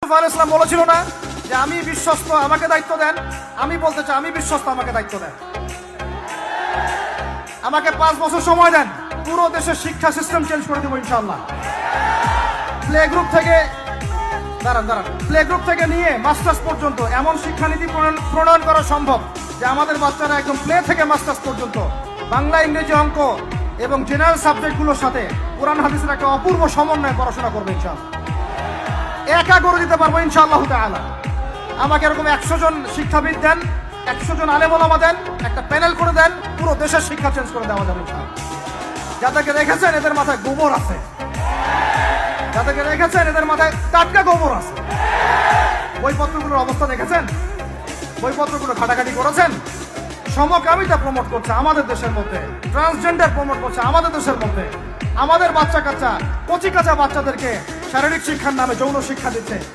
ইসলাম বলেছিল না যে আমি বিশ্বস্ত, আমাকে দায়িত্ব দেন। আমি বলতে চাই আমি বিশ্বস্ত, আমাকে দায়িত্ব দেন। আমাকে 5 বছর সময় দেন, পুরো দেশের শিক্ষা সিস্টেম চেঞ্জ করে দেবো ইনশাআল্লাহ। প্লে গ্রুপ থেকে নিয়ে মাস্টার্স পর্যন্ত এমন শিক্ষানীতি প্রণয়ন করা সম্ভব যে আমাদের বাচ্চারা একদম প্লে থেকে মাস্টার্স পর্যন্ত বাংলা, ইংরেজি, অঙ্ক এবং জেনারেল সাবজেক্টগুলোর সাথে কোরআন হাদিসের একটা অপূর্ব সমন্বয়ে পড়াশোনা করবে ইনশাআল্লাহ। একা করে দিতে পারবো ইনশাআল্লাহ তাআলা। আমাকে এরকম 100 জন শিক্ষাবিদ দেন, 100 জন আলেম ওলামা দেন, একটা প্যানেল করে দেন, পুরো দেশের শিক্ষা চেঞ্জ করে দেওয়া যাবে ইনশাআল্লাহ। যাদেরকে রেখেছেন এদের মাথায় গোবর আছে, যাদেরকে রেখেছেন এদের মাথায় টাটকা গোবর আছে। বইপত্রগুলোর অবস্থা দেখেছেন? বইপত্রগুলো ঘাটাঘাটি করেছেন? সমকামিতা প্রমোট করছে আমাদের দেশের মধ্যে, ট্রান্সজেন্ডার প্রমোট করছে আমাদের দেশের মধ্যে, আমাদের বাচ্চা কাচ্চা কচি কাঁচা বাচ্চাদেরকে শারীরিক শিক্ষার নামে যৌন শিক্ষা দিচ্ছে।